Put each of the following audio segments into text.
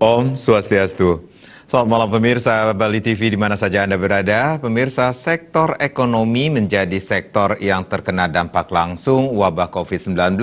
Om Swastiastu. Selamat malam pemirsa Bali TV di mana saja Anda berada. Pemirsa, sektor ekonomi menjadi sektor yang terkena dampak langsung wabah COVID-19.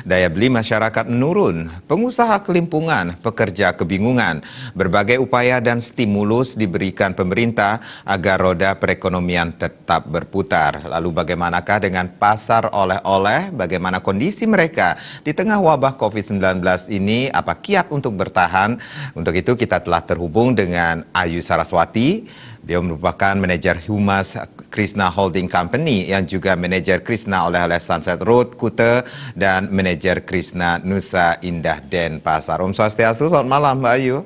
Daya beli masyarakat menurun, pengusaha kelimpungan, pekerja kebingungan. Berbagai upaya dan stimulus diberikan pemerintah agar roda perekonomian tetap berputar. Lalu bagaimanakah dengan pasar oleh-oleh? Bagaimana kondisi mereka di tengah wabah COVID-19 ini? Apa kiat untuk bertahan? Untuk itu kita telah terhubung dengan Ayu Saraswati. Dia merupakan manajer Humas Krishna Holding Company yang juga manajer Krishna oleh-oleh Sunset Road, Kuta, dan manajer Krishna Nusa Indah Denpasar. Om Swastiastu, selamat malam Mbak Ayu.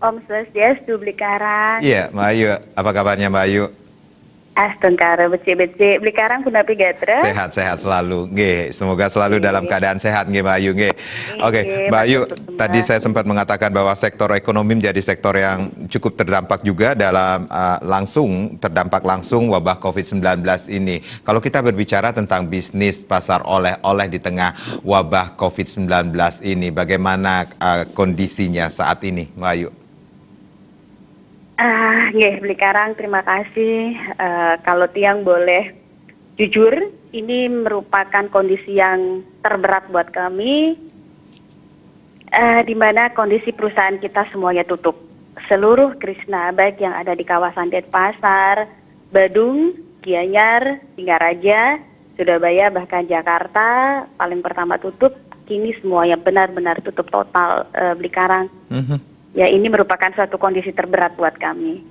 Om Swastiastu, Blikarang. Iya, Mbak Ayu. Apa kabarnya Mbak Ayu? Astengkara becik-becik, Blikarang kunapi gatra? Sehat-sehat selalu, nggih. Semoga selalu dalam keadaan sehat, nggih Mbak Ayu, nggih. Oke, Mbak Ayu, tadi saya sempat mengatakan bahwa sektor ekonomi menjadi sektor yang cukup terdampak juga dalam terdampak langsung wabah COVID-19 ini. Kalau kita berbicara tentang bisnis pasar oleh-oleh di tengah wabah COVID-19 ini, bagaimana kondisinya saat ini, Mbak Ayu? Nggih, Blikarang, terima kasih. Kalau Tiang boleh jujur, ini merupakan kondisi yang terberat buat kami, di mana kondisi perusahaan kita semuanya tutup. Seluruh Krishna, baik yang ada di kawasan Denpasar, Badung, Gianyar, Singaraja, Surabaya, bahkan Jakarta, paling pertama tutup, kini semuanya benar-benar tutup total, Blikarang. Ya, ini merupakan suatu kondisi terberat buat kami.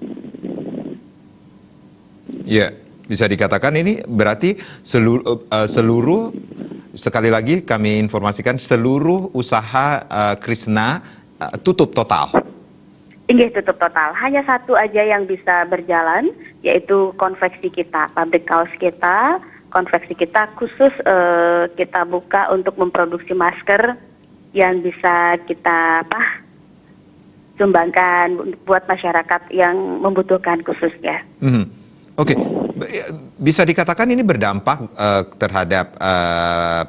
Ya, bisa dikatakan ini berarti seluruh sekali lagi kami informasikan seluruh usaha Krishna tutup total. Ini tutup total. Hanya satu aja yang bisa berjalan, yaitu konveksi kita, pabrik kaos kita, konveksi kita khusus kita buka untuk memproduksi masker yang bisa kita sumbangkan buat masyarakat yang membutuhkan khususnya. Oke, bisa dikatakan ini berdampak terhadap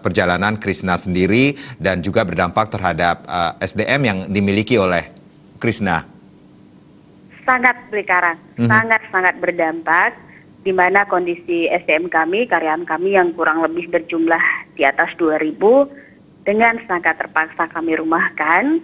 perjalanan Krishna sendiri dan juga berdampak terhadap SDM yang dimiliki oleh Krishna. Sangat Blikarang, sangat berdampak, di mana kondisi SDM kami, karyawan kami yang kurang lebih berjumlah di atas 2.000, dengan sangat terpaksa kami rumahkan,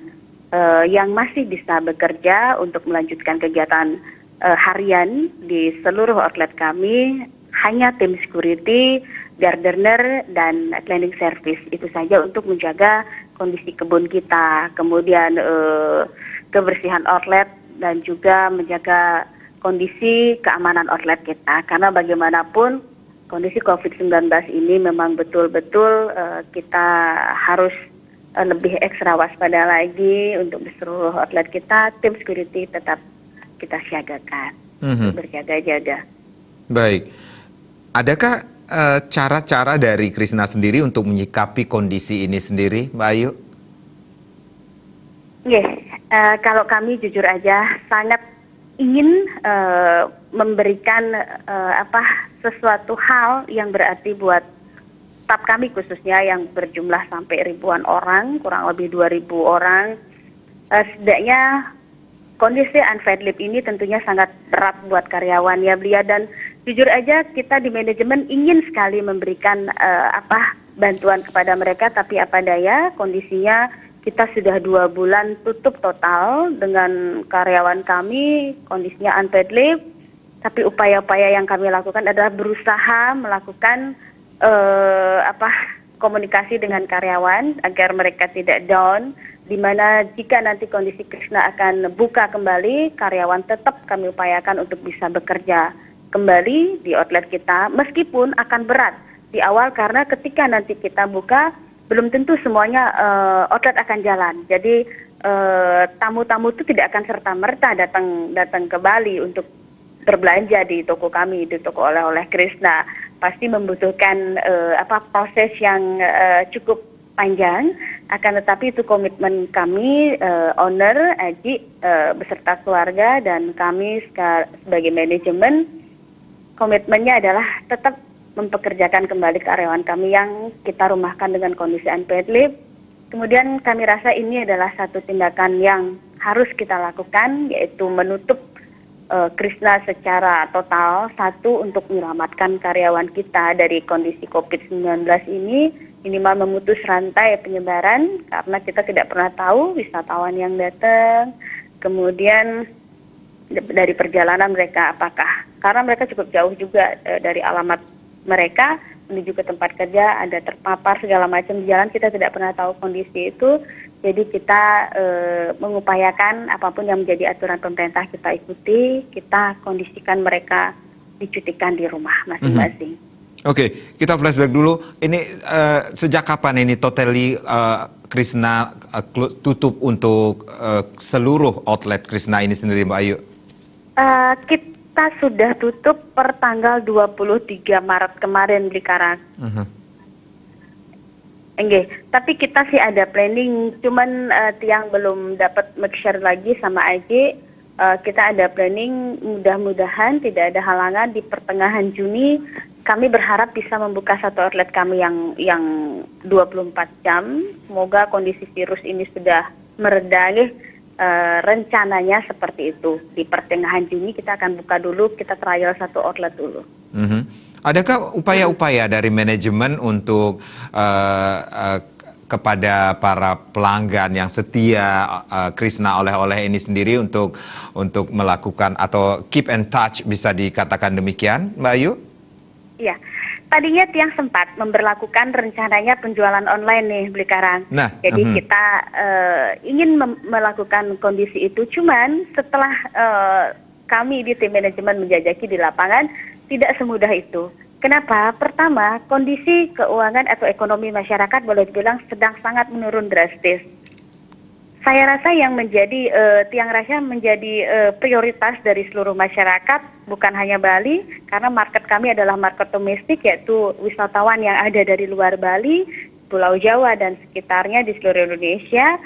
yang masih bisa bekerja untuk melanjutkan kegiatan harian di seluruh outlet kami hanya tim security, gardener, dan cleaning service. Itu saja untuk menjaga kondisi kebun kita, kemudian kebersihan outlet, dan juga menjaga kondisi keamanan outlet kita. Karena bagaimanapun kondisi COVID-19 ini memang betul-betul kita harus lebih ekstra waspada lagi untuk di seluruh outlet kita, tim security tetap kita siagakan, berjaga-jaga. Baik, adakah cara-cara dari Krishna sendiri untuk menyikapi kondisi ini sendiri, Mbak Ayu? Kalau kami jujur aja sangat ingin memberikan sesuatu hal yang berarti buat staff kami khususnya yang berjumlah sampai ribuan orang, kurang lebih 2.000 orang. Setidaknya kondisi unpaid leave ini tentunya sangat berat buat karyawan ya Blia, dan jujur aja kita di manajemen ingin sekali memberikan bantuan kepada mereka, tapi apa daya kondisinya kita sudah 2 bulan tutup total dengan karyawan kami, kondisinya unpaid leave, tapi upaya-upaya yang kami lakukan adalah berusaha melakukan komunikasi dengan karyawan agar mereka tidak down, di mana jika nanti kondisi Krishna akan buka kembali, karyawan tetap kami upayakan untuk bisa bekerja kembali di outlet kita, meskipun akan berat di awal karena ketika nanti kita buka belum tentu semuanya outlet akan jalan. Jadi tamu-tamu itu tidak akan serta-merta datang ke Bali untuk berbelanja di toko kami, di toko oleh-oleh Krishna. Pasti membutuhkan proses yang cukup panjang, akan tetapi itu komitmen kami, owner, Aji, beserta keluarga, dan kami sebagai manajemen, komitmennya adalah tetap mempekerjakan kembali karyawan kami yang kita rumahkan dengan kondisi unpaid leave, Kemudian kami rasa ini adalah satu tindakan yang harus kita lakukan, yaitu menutup Krishna secara total. Satu, untuk menyelamatkan karyawan kita dari kondisi COVID-19 ini, minimal memutus rantai penyebaran, karena kita tidak pernah tahu wisatawan yang datang, kemudian dari perjalanan mereka apakah, karena mereka cukup jauh juga dari alamat mereka menuju ke tempat kerja, ada terpapar segala macam di jalan, kita tidak pernah tahu kondisi itu. Jadi kita mengupayakan apapun yang menjadi aturan pemerintah kita ikuti, kita kondisikan mereka dicutikan di rumah masing-masing. Oke, kita flashback dulu. Ini sejak kapan ini totally Krishna tutup untuk seluruh outlet Krishna ini sendiri, Mbak Ayu? Kita sudah tutup per tanggal 23 Maret kemarin, Blikarang. Enggak, tapi kita sih ada planning, cuman Tiang belum dapat make-share lagi sama Aji. Kita ada planning, mudah-mudahan tidak ada halangan di pertengahan Juni. Kami berharap bisa membuka satu outlet kami yang 24 jam. Semoga kondisi virus ini sudah mereda. Rencananya seperti itu. Di pertengahan Juni kita akan buka dulu, kita trial satu outlet dulu. Adakah upaya-upaya dari manajemen untuk kepada para pelanggan yang setia Krishna oleh-oleh ini sendiri untuk melakukan atau keep in touch, bisa dikatakan demikian, Mbak Ayu? Iya, tadinya Tiang sempat memberlakukan rencananya penjualan online nih, Blikarang. Nah, jadi kita ingin melakukan kondisi itu, cuman setelah kami di tim manajemen menjajaki di lapangan, tidak semudah itu. Kenapa? Pertama, kondisi keuangan atau ekonomi masyarakat boleh dibilang sedang sangat menurun drastis. Saya rasa yang menjadi Tiang rasa menjadi prioritas dari seluruh masyarakat, bukan hanya Bali, karena market kami adalah market domestik, yaitu wisatawan yang ada dari luar Bali, Pulau Jawa dan sekitarnya di seluruh Indonesia.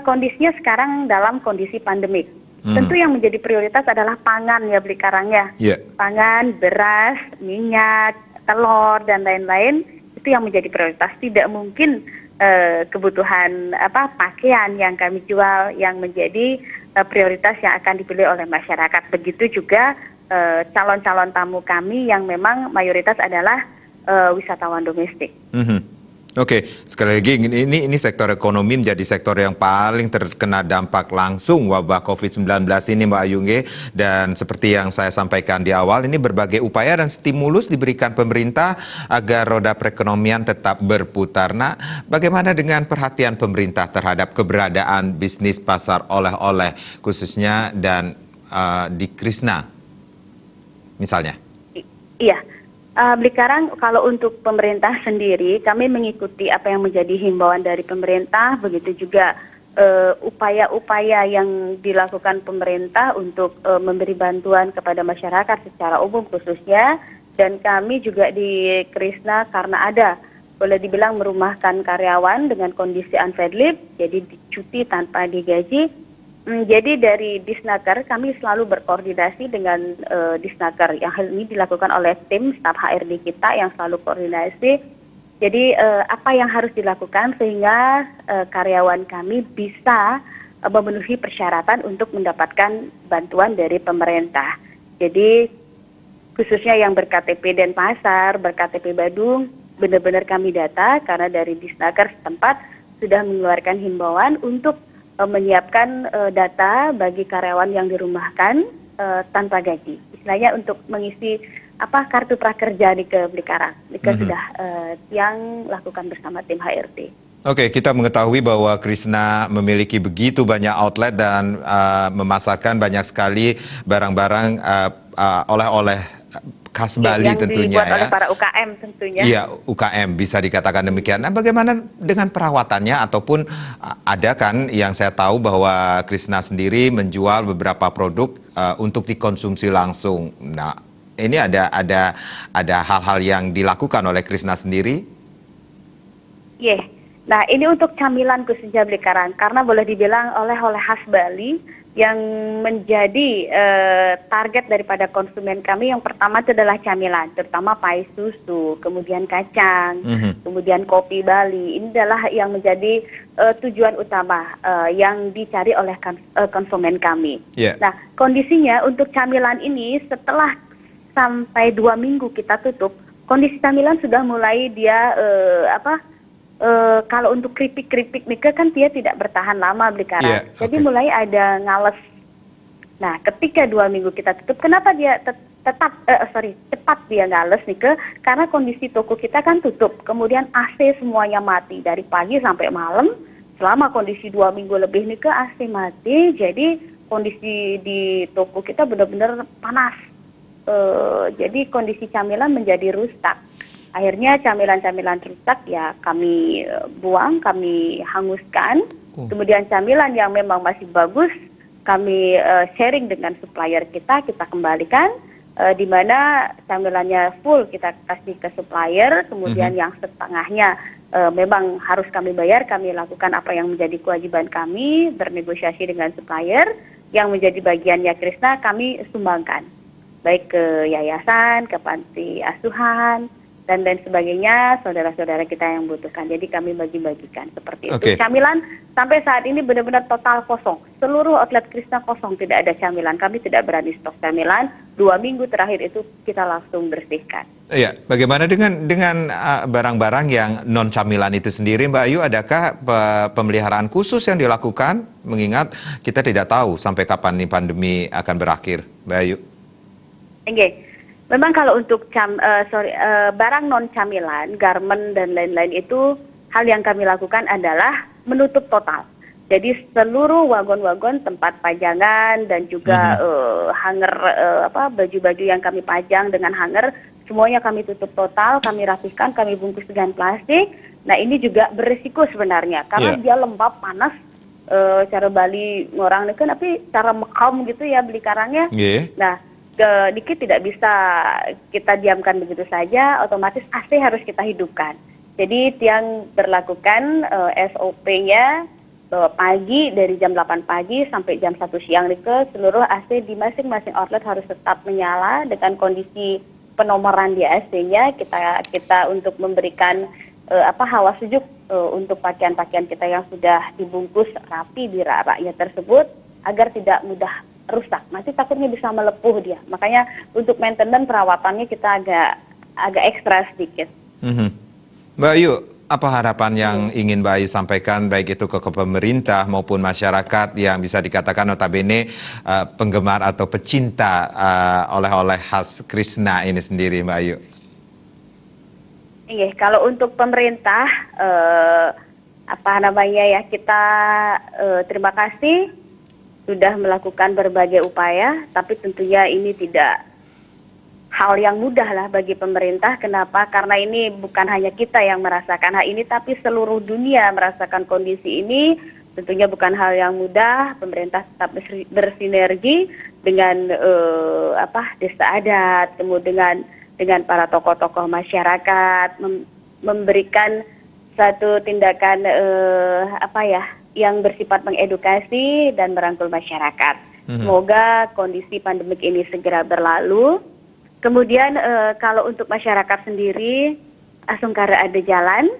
Kondisinya sekarang dalam kondisi pandemik. Tentu yang menjadi prioritas adalah pangan ya, Blikarangnya. Pangan, beras, minyak, telur dan lain-lain, itu yang menjadi prioritas. Tidak mungkin kebutuhan pakaian yang kami jual yang menjadi prioritas yang akan dipilih oleh masyarakat. Begitu juga calon-calon tamu kami yang memang mayoritas adalah wisatawan domestik. Oke, sekali lagi ini sektor ekonomi menjadi sektor yang paling terkena dampak langsung wabah COVID-19 ini, Mbak Ayu. Dan seperti yang saya sampaikan di awal, ini berbagai upaya dan stimulus diberikan pemerintah agar roda perekonomian tetap berputar. Nah, bagaimana dengan perhatian pemerintah terhadap keberadaan bisnis pasar oleh-oleh khususnya dan di Krishna misalnya? Iya. Blikarang, kalau untuk pemerintah sendiri, kami mengikuti apa yang menjadi himbauan dari pemerintah, begitu juga upaya-upaya yang dilakukan pemerintah untuk memberi bantuan kepada masyarakat secara umum khususnya, dan kami juga di Krishna karena ada, boleh dibilang merumahkan karyawan dengan kondisi unpaid leave, jadi cuti tanpa digaji. Jadi dari Disnaker kami selalu berkoordinasi dengan Disnaker, yang hal ini dilakukan oleh tim staf HRD kita yang selalu koordinasi. Jadi apa yang harus dilakukan sehingga karyawan kami bisa memenuhi persyaratan untuk mendapatkan bantuan dari pemerintah. Jadi khususnya yang ber-KTP Denpasar, ber-KTP Badung, benar-benar kami data karena dari Disnaker setempat sudah mengeluarkan himbauan untuk menyiapkan data bagi karyawan yang dirumahkan tanpa gaji. Istilahnya untuk mengisi kartu prakerja di Blikarang. Itu sudah yang lakukan bersama tim HRD. Oke, kita mengetahui bahwa Krishna memiliki begitu banyak outlet dan memasarkan banyak sekali barang-barang oleh-oleh khas Bali yang tentunya dibuat oleh para UKM tentunya. Iya, UKM bisa dikatakan demikian. Nah, bagaimana dengan perawatannya ataupun ada kan yang saya tahu bahwa Krishna sendiri menjual beberapa produk untuk dikonsumsi langsung. Nah, ini ada hal-hal yang dilakukan oleh Krishna sendiri? Iya. Nah, ini untuk camilan khususnya Blikarang, karena boleh dibilang oleh-oleh khas Bali yang menjadi target daripada konsumen kami yang pertama itu adalah camilan, terutama pai susu, kemudian kacang, kemudian kopi Bali. Ini adalah yang menjadi tujuan utama yang dicari oleh konsumen kami. Yeah. Nah, kondisinya untuk camilan ini setelah sampai 2 minggu kita tutup, kondisi camilan sudah mulai dia kalau untuk keripik-keripik Mika kan dia tidak bertahan lama Blikarang. Yeah, Jadi okay. mulai ada ngales. Nah, ketika 2 minggu kita tutup, kenapa dia cepat dia ngales Mika? Karena kondisi toko kita kan tutup. Kemudian AC semuanya mati dari pagi sampai malam. Selama kondisi 2 minggu lebih Mika AC mati. Jadi kondisi di toko kita benar-benar panas. Jadi kondisi camilan menjadi rusak. Akhirnya camilan-camilan rusak ya kami buang, kami hanguskan. Kemudian camilan yang memang masih bagus kami sharing dengan supplier kita kembalikan. Di mana camilannya full kita kasih ke supplier, kemudian yang setengahnya memang harus kami bayar, kami lakukan apa yang menjadi kewajiban kami, bernegosiasi dengan supplier. Yang menjadi bagiannya Krisna kami sumbangkan, baik ke yayasan, ke panti asuhan, dan lain sebagainya, saudara-saudara kita yang butuhkan. Jadi kami bagi-bagikan seperti itu. Camilan sampai saat ini benar-benar total kosong. Seluruh outlet Krisna kosong, tidak ada camilan. Kami tidak berani stok camilan. 2 minggu terakhir itu kita langsung bersihkan. Iya, bagaimana dengan barang-barang yang non camilan itu sendiri, Mbak Ayu? Adakah pemeliharaan khusus yang dilakukan? Mengingat kita tidak tahu sampai kapan nih pandemi akan berakhir, Mbak Ayu. Oke. Memang kalau untuk barang non camilan, garment dan lain-lain itu hal yang kami lakukan adalah menutup total. Jadi seluruh wagon-wagon tempat pajangan dan juga hanger baju-baju yang kami pajang dengan hanger semuanya kami tutup total, kami rapihkan, kami bungkus dengan plastik. Nah ini juga berisiko sebenarnya karena dia lembab panas. Cara Bali ngorang kan tapi cara mekam gitu ya Blikarangnya. Nah dikit tidak bisa kita diamkan begitu saja, otomatis AC harus kita hidupkan. Jadi yang berlakukan SOP-nya bahwa pagi dari jam 8 pagi sampai jam 1 siang ke seluruh AC di masing-masing outlet harus tetap menyala dengan kondisi penomoran di AC-nya. Kita untuk memberikan hawa sejuk untuk pakaian-pakaian kita yang sudah dibungkus rapi di rak-raknya tersebut agar tidak mudah rusak, nanti takutnya bisa melepuh dia. Makanya untuk maintenance perawatannya kita agak ekstra sedikit. Mbak Ayu, apa harapan yang ingin Mbak Ayu sampaikan baik itu ke pemerintah maupun masyarakat yang bisa dikatakan notabene penggemar atau pecinta oleh-oleh khas Krisna ini sendiri, Mbak Ayu? Iya, kalau untuk pemerintah kita terima kasih sudah melakukan berbagai upaya, tapi tentunya ini tidak hal yang mudah lah bagi pemerintah. Kenapa? Karena ini bukan hanya kita yang merasakan hal ini, tapi seluruh dunia merasakan kondisi ini. Tentunya bukan hal yang mudah. Pemerintah tetap bersinergi dengan desa adat, kemudian dengan para tokoh-tokoh masyarakat, memberikan satu tindakan yang bersifat mengedukasi dan merangkul masyarakat. Semoga kondisi pandemik ini segera berlalu. Kemudian kalau untuk masyarakat sendiri, Asungkara ada jalan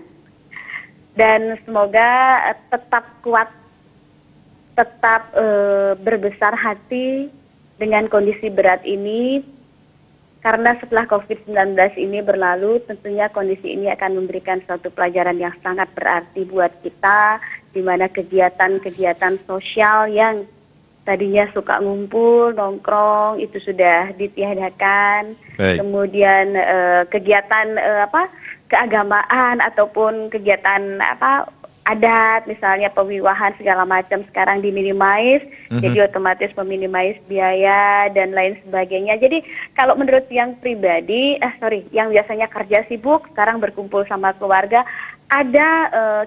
dan semoga tetap kuat, tetap berbesar hati dengan kondisi berat ini. Karena setelah COVID-19 ini berlalu, tentunya kondisi ini akan memberikan suatu pelajaran yang sangat berarti buat kita, di mana kegiatan-kegiatan sosial yang tadinya suka ngumpul, nongkrong, itu sudah ditiadakan. Baik. Kemudian kegiatan keagamaan ataupun kegiatan adat, misalnya pewiwahan segala macam sekarang diminimais, jadi otomatis meminimais biaya dan lain sebagainya. Jadi kalau menurut yang pribadi, yang biasanya kerja sibuk, sekarang berkumpul sama keluarga,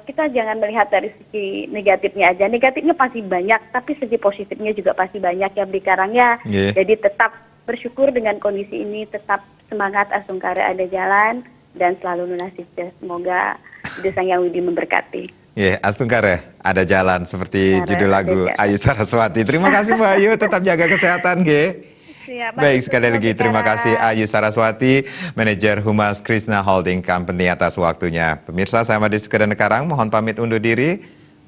kita jangan melihat dari segi negatifnya aja. Negatifnya pasti banyak, tapi segi positifnya juga pasti banyak ya Blikarangnya. Jadi tetap bersyukur dengan kondisi ini, tetap semangat Asungkara ada jalan dan selalu lunasi. Semoga Tuhan Yang Widi memberkati. Ya, Astungkare, ada jalan seperti Kare, judul lagu ada jalan. Ayu Saraswati. Terima kasih Mbak Ayu, tetap jaga kesehatan, Ge. Siap, Baik, Mas. sekali lagi terima Sekarang. kasih Ayu Saraswati, Manajer Humas Krishna Holding Company atas waktunya. Pemirsa, saya Madi Sukadan Karang, mohon pamit undur diri.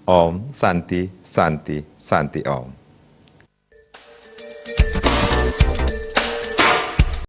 Om Santi Santi Santi Om.